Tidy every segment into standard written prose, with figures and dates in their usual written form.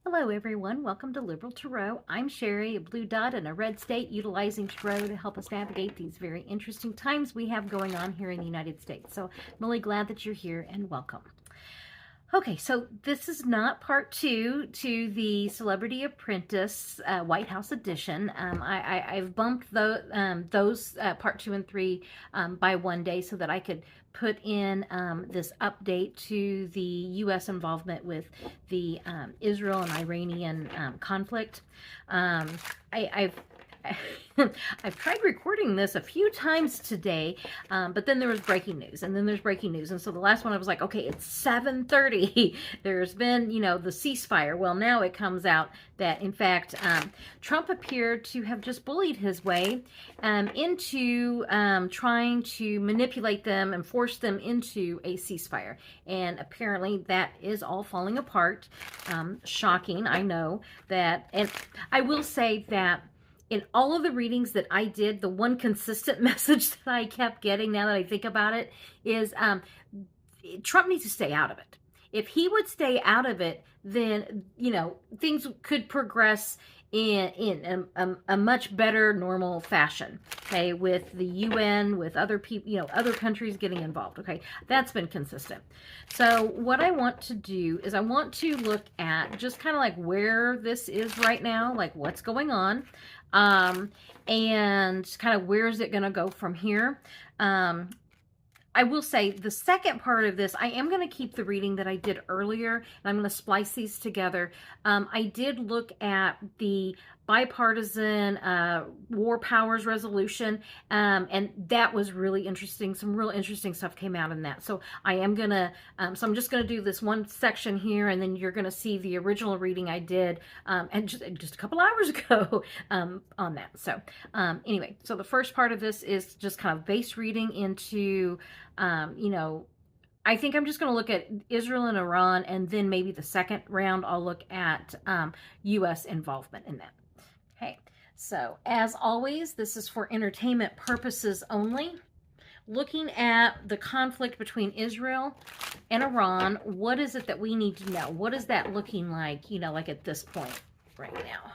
Hello everyone, welcome to Liberal Tarot. I'm Sherry, a blue dot and a red state, utilizing Tarot to help us navigate these very interesting times we have going on here in the United States. So I'm really glad that you're here and welcome. Okay, so this is not part two to the Celebrity Apprentice White House edition. I've bumped those part 2 and 3 by one day so that I could put in this update to the U.S. involvement with the Israel and Iranian conflict. I've I've tried recording this a few times today, but then there was breaking news, and then there's breaking news. And so the last one I was like, okay, it's 7:30. There's been, the ceasefire. Well, now it comes out that, in fact, Trump appeared to have just bullied his way into trying to manipulate them and force them into a ceasefire. And apparently that is all falling apart. Shocking, I know that. And I will say that in all of the readings that I did, the one consistent message that I kept getting, now that I think about it, is Trump needs to stay out of it. If he would stay out of it, then, things could progress in a much better normal fashion, okay, with the UN, with other people, other countries getting involved, okay? That's been consistent. So what I want to do is I want to look at just kind of like where this is right now, like what's going on, and kind of where is it going to go from here. I will say the second part of this, I am going to keep the reading that I did earlier, and I'm going to splice these together. I did look at the bipartisan war powers resolution, and that was really interesting. Some real interesting stuff came out in that. So I am going to, so I'm just going to do this one section here, and then you're going to see the original reading I did and just a couple hours ago on that. So anyway, so the first part of this is just kind of base reading into I think I'm just going to look at Israel and Iran, and then maybe the second round I'll look at U.S. involvement in that. Okay, so as always, this is for entertainment purposes only. Looking at the conflict between Israel and Iran, what is it that we need to know? What is that looking like, like at this point right now?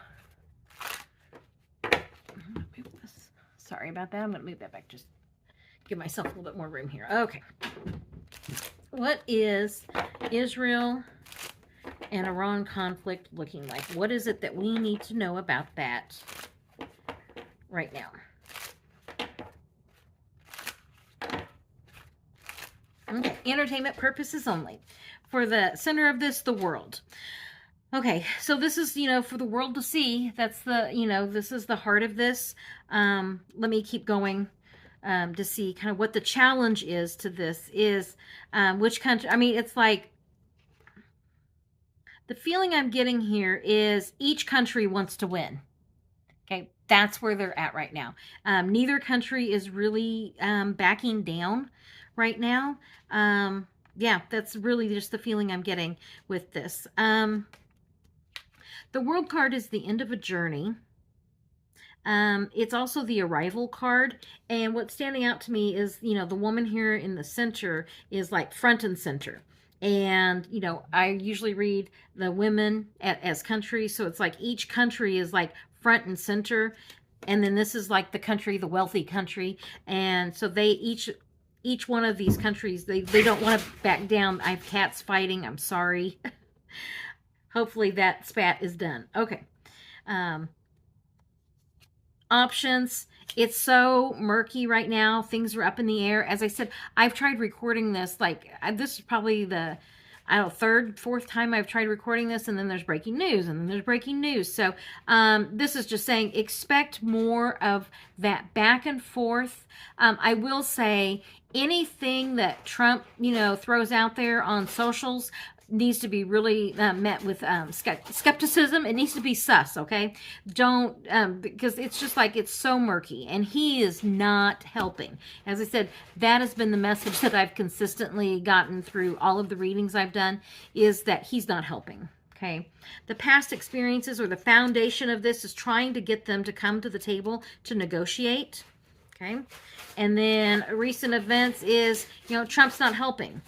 Sorry about that. I'm going to move that back just give myself a little bit more room here. Okay. What is Israel and Iran conflict looking like? What is it that we need to know about that right now? Okay. Entertainment purposes only. For the center of this, the world. Okay, so this is, for the world to see. That's the, this is the heart of this. Let me keep going. To see kind of what the challenge is to this is which country. I mean, it's like the feeling I'm getting here is each country wants to win. Okay, that's where they're at right now. Neither country is really backing down right now. Yeah, that's really just the feeling I'm getting with this. The world card is the end of a journey. It's also the arrival card, and what's standing out to me is, the woman here in the center is like front and center. And, I usually read the women as countries, so it's like each country is like front and center, and then this is like the country, the wealthy country, and so they each one of these countries, they don't want to back down. I have cats fighting. I'm sorry. Hopefully that spat is done. Okay. Options. It's so murky right now. Things are up in the air. As I said, I've tried recording this. This is probably the, third, fourth time I've tried recording this, and then there's breaking news, and then there's breaking news. So this is just saying expect more of that back and forth. I will say anything that Trump, throws out there on socials needs to be really met with skepticism. It needs to be sus, okay? Don't, because it's just like, it's so murky, and he is not helping. As I said, that has been the message that I've consistently gotten through all of the readings I've done, is that he's not helping, okay? The past experiences, or the foundation of this, is trying to get them to come to the table to negotiate, okay? And then recent events is, Trump's not helping.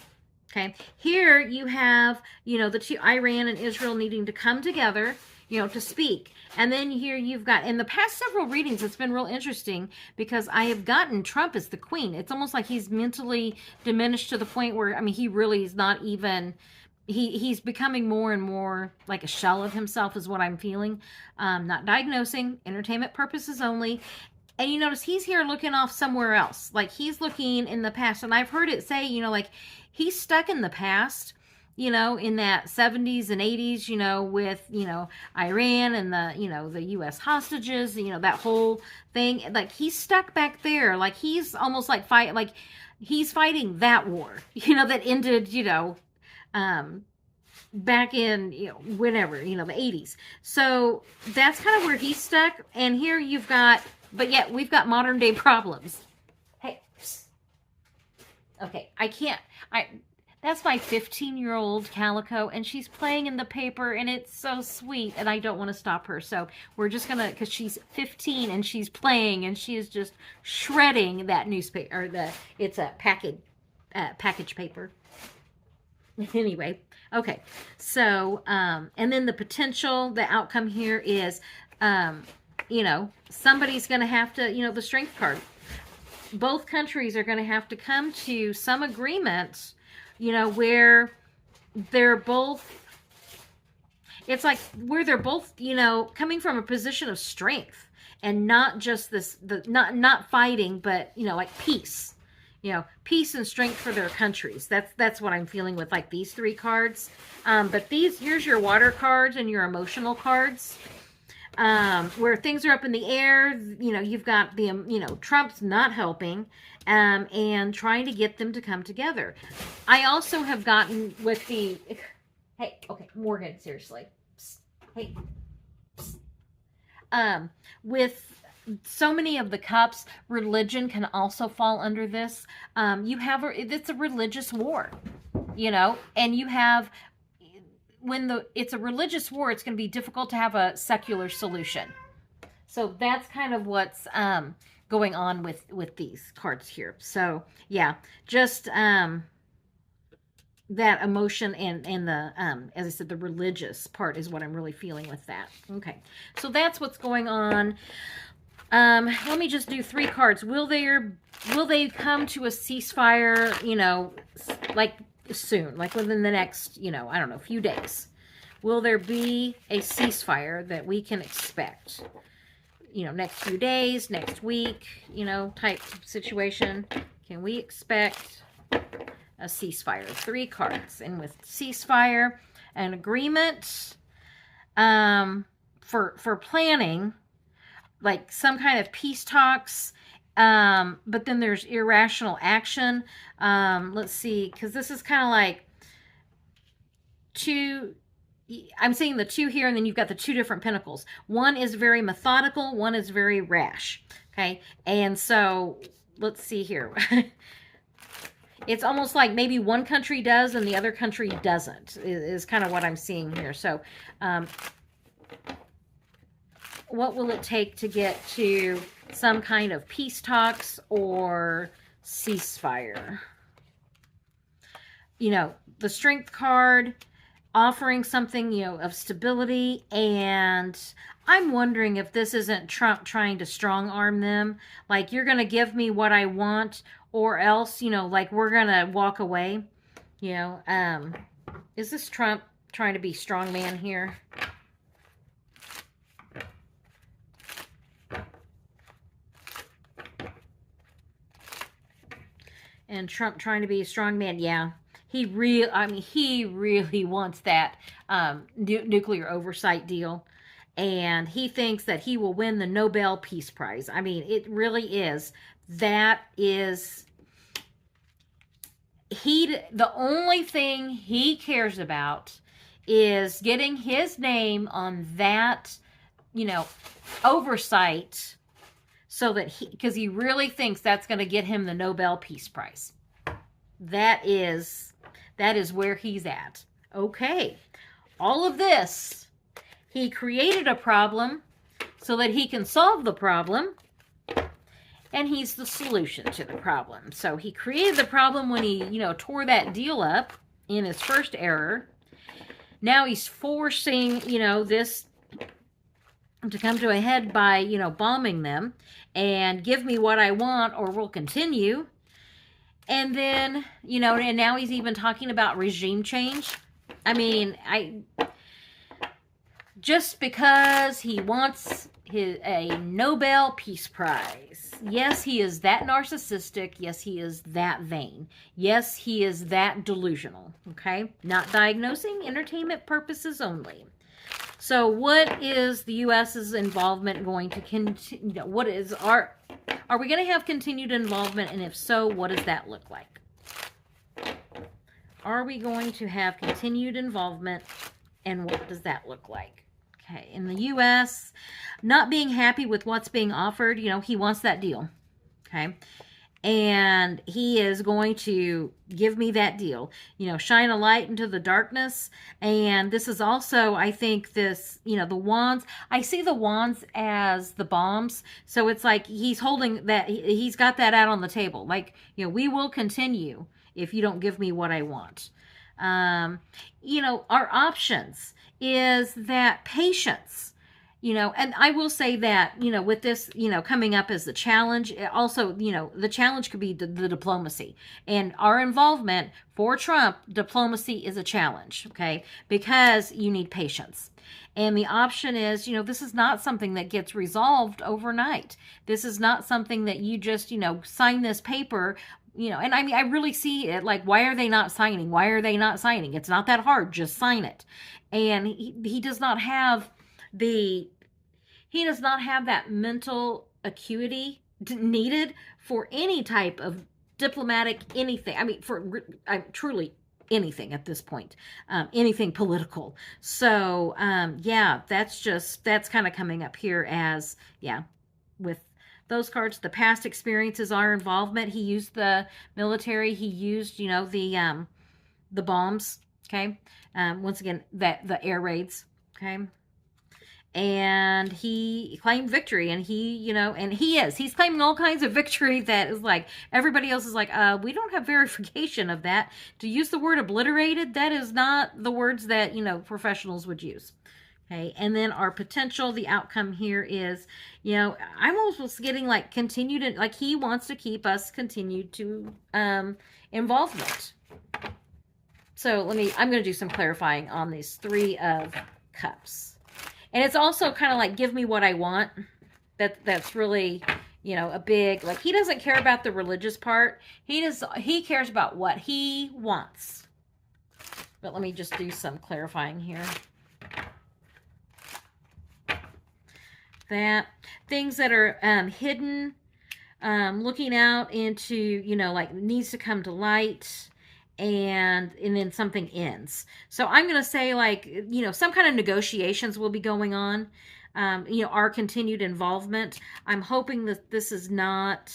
Okay, here you have, the two, Iran and Israel, needing to come together, to speak. And then here you've got, in the past several readings, it's been real interesting because I have gotten Trump as the queen. It's almost like he's mentally diminished to the point where, I mean, he really is not even, he's becoming more and more like a shell of himself is what I'm feeling. Not diagnosing, entertainment purposes only. And you notice he's here looking off somewhere else. Like he's looking in the past. And I've heard it say, like he's stuck in the past, in that 70s and 80s, with, Iran and the U.S. hostages, that whole thing. Like he's stuck back there. Like he's almost like he's fighting that war, that ended, back in, whenever, the 80s. So that's kind of where he's stuck. And here you've got, but yet we've got modern day problems. Hey, okay, that's my 15-year-old Calico, and she's playing in the paper, and it's so sweet, and I don't want to stop her. So we're just gonna, because she's 15 and she's playing, and she is just shredding that newspaper, or it's a package paper. Anyway, okay, so, and then the outcome here is, somebody's going to have to, the strength card. Both countries are going to have to come to some agreement, where they're both, it's like where they're both, coming from a position of strength and not just not fighting, but, like peace. Peace and strength for their countries. That's what I'm feeling with like these three cards. But here's your water cards and your emotional cards. Where things are up in the air, you've got the, Trump's not helping, and trying to get them to come together. I also have gotten with the, hey, okay, Morgan, seriously. Psst, hey. Psst. With so many of the cups, religion can also fall under this. It's a religious war, and you have, when it's a religious war, it's going to be difficult to have a secular solution. So that's kind of what's going on with these cards here. So yeah, just that emotion and the as I said, the religious part is what I'm really feeling with that. Okay, so that's what's going on. Let me just do three cards. Will they come to a ceasefire, like soon, like within the next, I don't know, few days? Will there be a ceasefire that we can expect? Next few days, next week, type situation. Can we expect a ceasefire? Three cards. And with ceasefire, an agreement for planning, like some kind of peace talks, but then there's irrational action. Let's see, because this is kind of like I'm seeing the two here, and then you've got the two different pentacles. One is very methodical, one is very rash. Okay, and so let's see here. It's almost like maybe one country does and the other country doesn't, is kind of what I'm seeing here. So what will it take to get to some kind of peace talks or ceasefire? The strength card offering something, of stability, and I'm wondering if this isn't Trump trying to strong arm them. Like, you're going to give me what I want, or else, like we're going to walk away. Is this Trump trying to be strongman here? And Trump trying to be a strong man, yeah. He really wants that nuclear oversight deal. And he thinks that he will win the Nobel Peace Prize. I mean, it really is. That is, the only thing he cares about is getting his name on that, oversight, so that because he really thinks that's going to get him the Nobel Peace Prize. That is where he's at. Okay. All of this, he created a problem so that he can solve the problem, and he's the solution to the problem. So he created the problem when he, tore that deal up, in his first error. Now he's forcing, this to come to a head by, bombing them and give me what I want or we'll continue. And then, and now he's even talking about regime change. I mean, just because he wants a Nobel Peace Prize. Yes, he is that narcissistic. Yes, he is that vain. Yes, he is that delusional. Okay? Not diagnosing, entertainment purposes only. So what is the U.S.'s involvement going to continue? Are we going to have continued involvement? And if so, what does that look like? Are we going to have continued involvement? And what does that look like? Okay, in the U.S., not being happy with what's being offered, he wants that deal. Okay, and he is going to give me that deal, shine a light into the darkness. And this is also, I think, this, the wands, I see the wands as the bombs. So it's like he's holding that, he's got that out on the table. Like, we will continue if you don't give me what I want. Our options is that patience. And I will say that, with this, coming up as the challenge, also, the challenge could be the diplomacy. And our involvement for Trump, diplomacy is a challenge, okay? Because you need patience. And the option is, this is not something that gets resolved overnight. This is not something that you just, sign this paper, and I mean, I really see it like, why are they not signing? Why are they not signing? It's not that hard. Just sign it. And he does not have that mental acuity needed for any type of diplomatic anything. I mean, truly anything at this point, anything political. So, that's kind of coming up here as, with those cards, the past experiences, our involvement. He used the military. He used, the bombs. Okay. Once again, the air raids. Okay. And he claimed victory, and he's claiming all kinds of victory that is like, everybody else is like, we don't have verification of that. To use the word obliterated, that is not the words that, professionals would use. Okay. And then our potential, the outcome here is, I'm almost getting like continued, like he wants to keep us continued to, involvement. So I'm going to do some clarifying on these 3 of Cups. And it's also kind of like, give me what I want. That's really, a big, like, he doesn't care about the religious part. He cares about what he wants. But let me just do some clarifying here. That things that are hidden, looking out into, like, needs to come to light. And then something ends. So I'm going to say, like, some kind of negotiations will be going on. Our continued involvement. I'm hoping that this is not,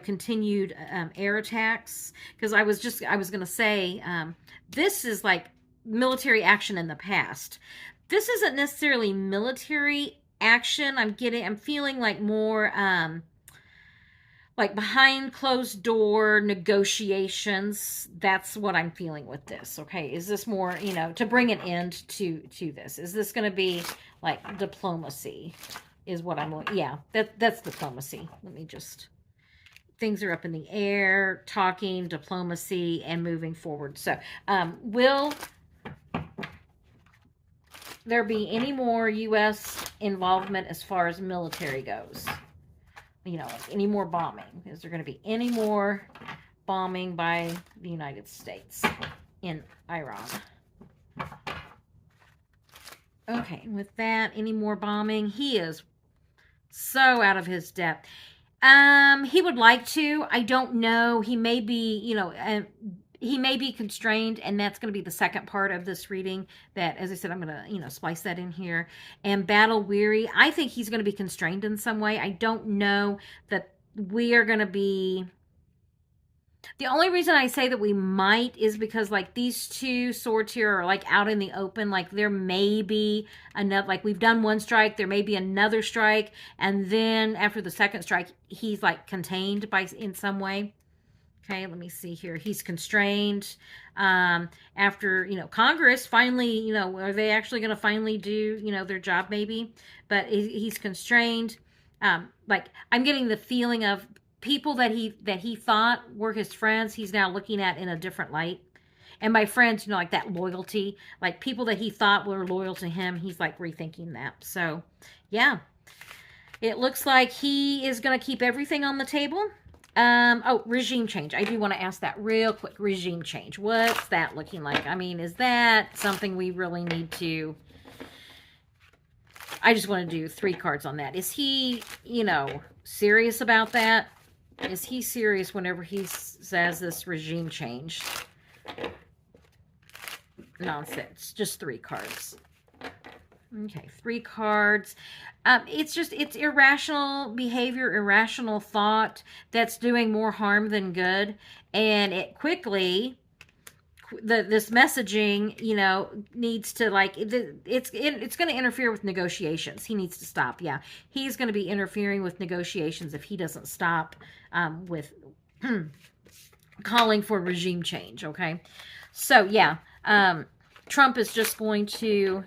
continued air attacks. Because I was going to say, this is like military action in the past. This isn't necessarily military action. I'm feeling like more, like behind closed door negotiations. That's what I'm feeling with this. Okay. Is this more, to bring an end to this? Is this going to be like diplomacy is what I'm, that's diplomacy. Let me just, things are up in the air, talking, diplomacy, and moving forward. So, will there be any more U.S. involvement as far as military goes? Like any more bombing? Is there going to be any more bombing by the United States in Iran? Okay, with that, any more bombing? He is so out of his depth. He would like to. I don't know. He may be, he may be constrained, and that's going to be the second part of this reading that, as I said, I'm going to, splice that in here. And battle weary, I think he's going to be constrained in some way. I don't know that we are going to be, the only reason I say that we might is because, like, these 2 swords here are, like, out in the open. Like, there may be another, like, we've done 1 strike, there may be another strike, and then after the second strike, he's, like, contained in some way. Okay, let me see here. He's constrained. After, Congress finally, are they actually going to finally do, their job maybe? But he's constrained. Like, I'm getting the feeling of people that he thought were his friends, he's now looking at in a different light. And by friends, like that loyalty, like people that he thought were loyal to him, he's like rethinking that. So, yeah, it looks like he is going to keep everything on the table. Oh, regime change. I do want to ask that real quick. Regime change. What's that looking like? I mean, is that something we really need to... I just want to do 3 cards on that. Is he, serious about that? Is he serious whenever he says this regime change? Nonsense. Just 3 cards. Okay, 3 cards. It's irrational behavior, irrational thought that's doing more harm than good. And it quickly, this messaging, needs to, like, it's going to interfere with negotiations. He needs to stop. Yeah, he's going to be interfering with negotiations if he doesn't stop with calling for regime change, okay? So, yeah, Trump is just going to...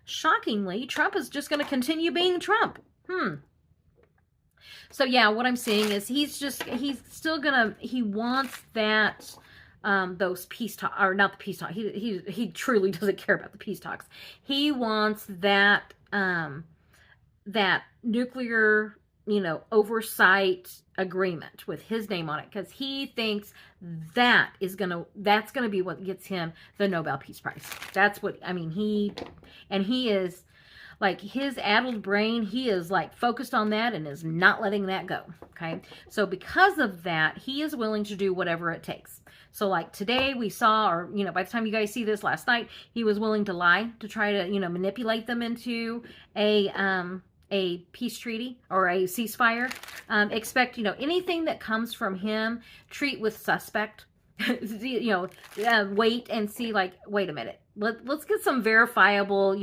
Shockingly, Trump is just going to continue being Trump. So yeah, what I'm saying is he's still gonna, he wants that, those peace talk, or not the peace talk. He truly doesn't care about the peace talks. He wants that, that nuclear, oversight agreement with his name on it, because he thinks that's gonna be what gets him the Nobel Peace Prize. That's what, I mean, he is, like, his addled brain, he is like focused on that and is not letting that go. Okay. So because of that, he is willing to do whatever it takes. So like today we saw, or, by the time you guys see this last night, he was willing to lie to try to, manipulate them into a peace treaty or a ceasefire. Expect, anything that comes from him, treat with suspect. Wait and see, like, wait a minute. Let's get some verifiable,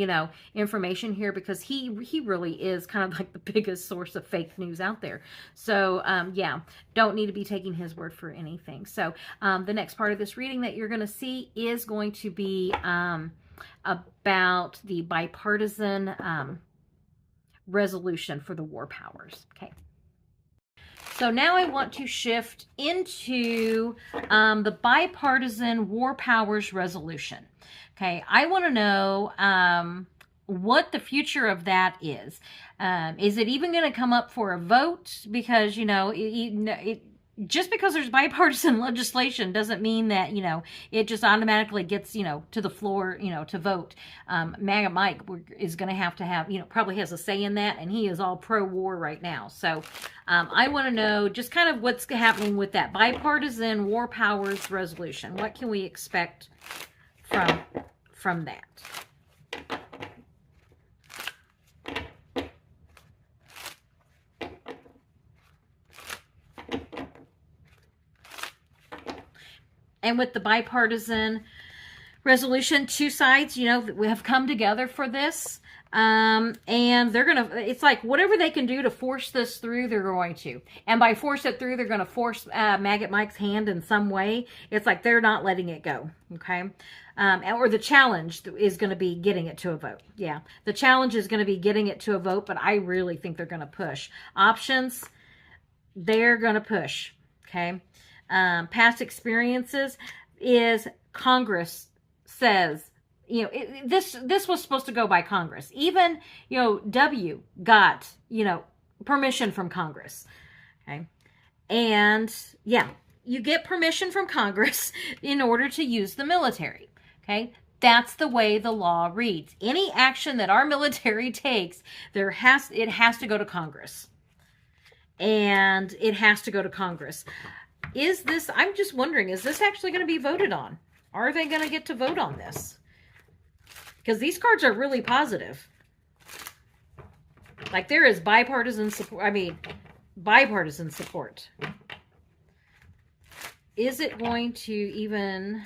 information here, because he really is kind of like the biggest source of fake news out there. So, yeah, don't need to be taking his word for anything. So, the next part of this reading that you're going to see is going to be about the bipartisan resolution for the war powers. Okay. So now I want to shift into the bipartisan war powers resolution. Okay, I want to know what the future of that is. Is it even going to come up for a vote? Because, just because there's bipartisan legislation doesn't mean that, it just automatically gets, to the floor, to vote. MAGA Mike is going to have, probably has a say in that, and he is all pro-war right now. So I want to know just kind of what's happening with that bipartisan war powers resolution. What can we expect from that? And with the bipartisan resolution, 2 sides, we have come together for this. And they're going to, it's like whatever they can do to force this through, they're going to. And by force it through, they're going to force Maggot Mike's hand in some way. It's like they're not letting it go. Okay. Or the challenge is going to be getting it to a vote. Yeah. The challenge is going to be getting it to a vote, but I really think they're going to push. Options, they're going to push. Okay. Past experiences is Congress says, this was supposed to go by Congress. Even, W got, permission from Congress. Okay. And yeah, you get permission from Congress in order to use the military. Okay. That's the way the law reads. Any action that our military takes, it has to go to Congress. And it has to go to Congress. Is this, I'm just wondering, is this actually going to be voted on? Are they going to get to vote on this? Because these cards are really positive. Like, there is bipartisan support. Bipartisan support. Is it going to even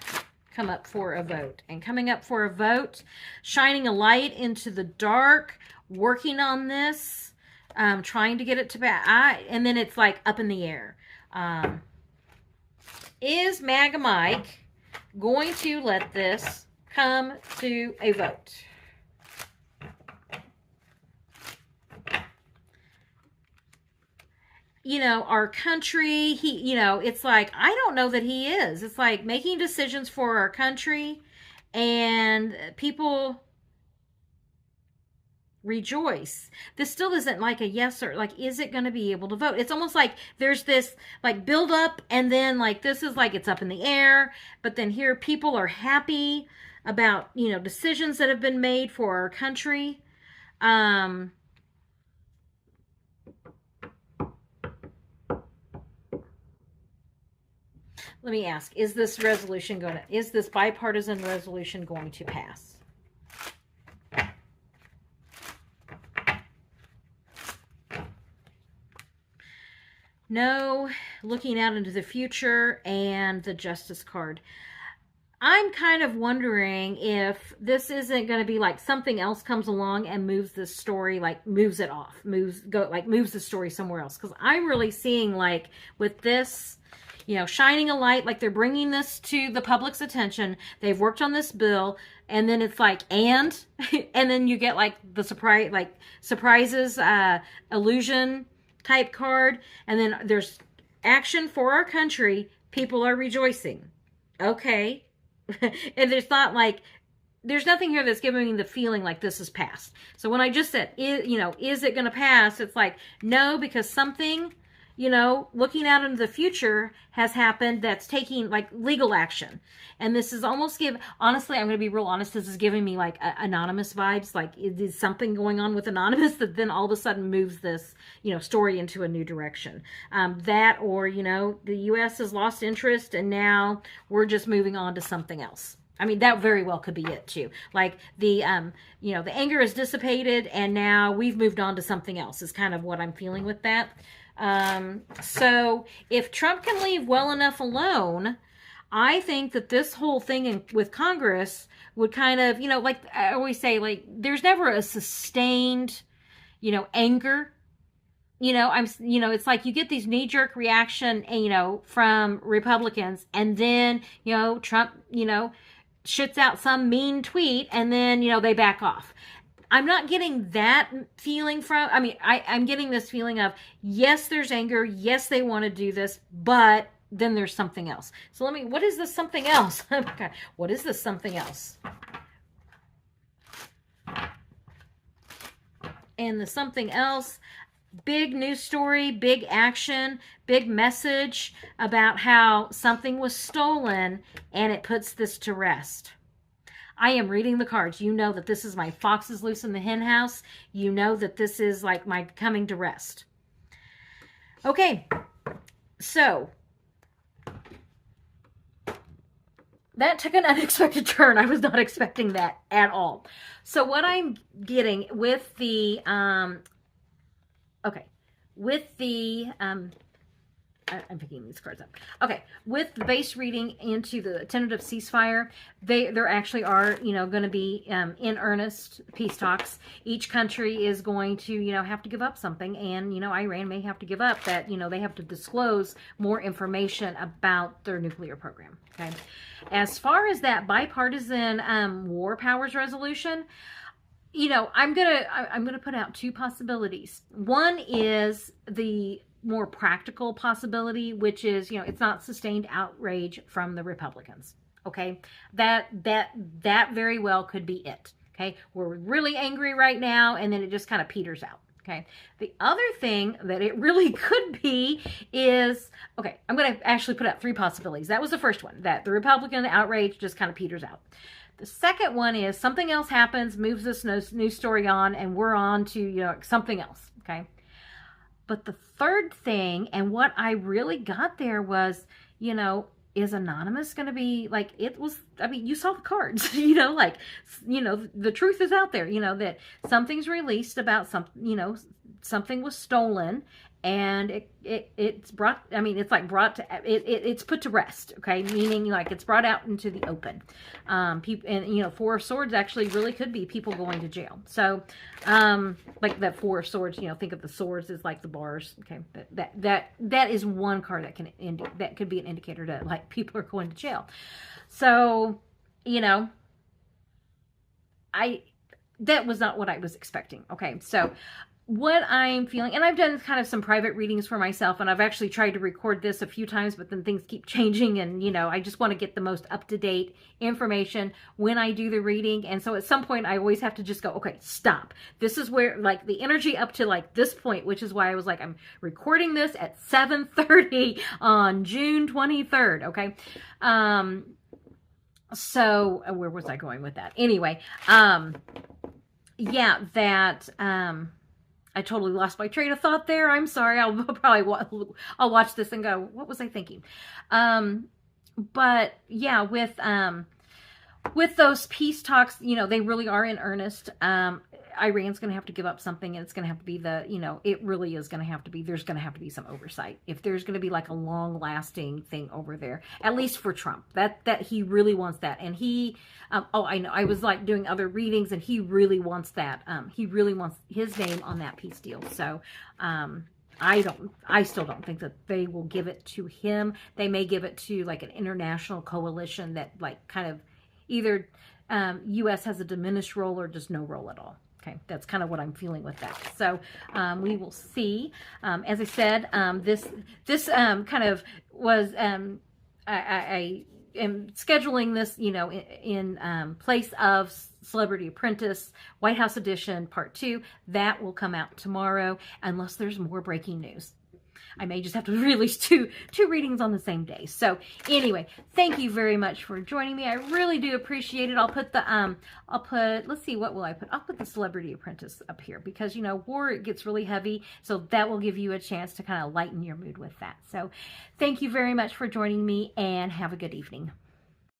come up for a vote? And coming up for a vote, shining a light into the dark, working on this. trying to get it to pass. And then it's like up in the air. Is MAGA Mike going to let this come to a vote? You know, our country, it's like, I don't know that he is. It's like making decisions for our country, and people rejoice. This still isn't like a yes, or like, is it going to be able to vote? It's almost like there's this like build up, and then like this is like it's up in the air, but then here people are happy about, decisions that have been made for our country. Let me ask, is this bipartisan resolution going to pass? No, looking out into the future, and the Justice card. I'm kind of wondering if this isn't going to be like something else comes along and moves this story, like moves it off, moves the story somewhere else. Because I'm really seeing like with this, shining a light, like they're bringing this to the public's attention. They've worked on this bill, and then it's like, and then you get like the surprises, illusion type card, and then there's action for our country. People are rejoicing. Okay. And there's nothing here that's giving me the feeling like this is passed. So when I just said, is it going to pass? It's like, no, because something, looking out into the future has happened that's taking like legal action. And this is almost honestly, I'm going to be real honest, this is giving me like anonymous vibes. Like, is something going on with anonymous that then all of a sudden moves this, story into a new direction? That, or, the U.S. has lost interest and now we're just moving on to something else. I mean, that very well could be it too. Like the anger is dissipated and now we've moved on to something else is kind of what I'm feeling with that. So if Trump can leave well enough alone, I think that this whole thing with Congress would kind of, like I always say, like there's never a sustained, anger. It's like you get these knee-jerk reaction, from Republicans, and then, Trump, shits out some mean tweet, and then, they back off. I'm not getting that feeling I'm getting this feeling of, yes, there's anger. Yes, they want to do this, but then there's something else. So what is this something else? What is this something else? And the something else, big news story, big action, big message about how something was stolen, and it puts this to rest. I am reading the cards. You know that this is my foxes loose in the hen house. You know that this is like my coming to rest. Okay, so that took an unexpected turn. I was not expecting that at all. So what I'm getting with the, I'm picking these cards up. Okay, with the base reading into the tentative ceasefire, there actually are, going to be in earnest peace talks. Each country is going to, have to give up something, and Iran may have to give up that. They have to disclose more information about their nuclear program. Okay, as far as that bipartisan war powers resolution, I'm gonna put out two possibilities. One is the more practical possibility, which is, it's not sustained outrage from the Republicans. Okay, that very well could be it. Okay, we're really angry right now, and then it just kind of peters out. Okay, the other thing that it really could be is, okay, I'm going to actually put out three possibilities. That was the first one, that the Republican outrage just kind of peters out. The second one is something else happens, moves this news story on, and we're on to, something else. Okay. But the third thing, and what I really got there was, is Anonymous going to be like, it was, you saw the cards, the truth is out there, that something's released about something was stolen, and it's brought, I mean, it's like brought to, it's put to rest, okay? Meaning like it's brought out into the open. People, and you know, Four of Swords actually really could be people going to jail. So, like that Four of Swords, you know, think of the swords as like the bars, okay? That is one card that that could be an indicator that like people are going to jail. So, you know, that was not what I was expecting. Okay, so what I'm feeling, and I've done kind of some private readings for myself, and I've actually tried to record this a few times, but then things keep changing, and you know, I just want to get the most up-to-date information when I do the reading. And so at some point I always have to just go, okay, stop. This is where like the energy up to like this point, which is why I was like, I'm recording this at 7:30 on June 23rd. Okay. So where was I going with that? Anyway, yeah, that, I totally lost my train of thought there. I'm sorry. I'll probably I'll watch this and go, what was I thinking? But yeah, with those peace talks, you know, they really are in earnest. Iran's going to have to give up something, and it's going to have to be you know, it really is going to have to be, there's going to have to be some oversight. If there's going to be like a long lasting thing over there, at least for Trump, that he really wants that. And he, oh, I know, I was like doing other readings, and he really wants that. He really wants his name on that peace deal. So, I still don't think that they will give it to him. They may give it to like an international coalition that like kind of either, U.S. has a diminished role or just no role at all. Okay, that's kind of what I'm feeling with that. So we will see. As I said, this kind of was, I am scheduling this, you know, in place of Celebrity Apprentice, White House Edition Part 2. That will come out tomorrow, unless there's more breaking news. I may just have to release two readings on the same day. So anyway, thank you very much for joining me. I really do appreciate it. I'll put the, let's see, what will I put? I'll put the Celebrity Apprentice up here because, you know, war, it gets really heavy. So that will give you a chance to kind of lighten your mood with that. So thank you very much for joining me, and have a good evening.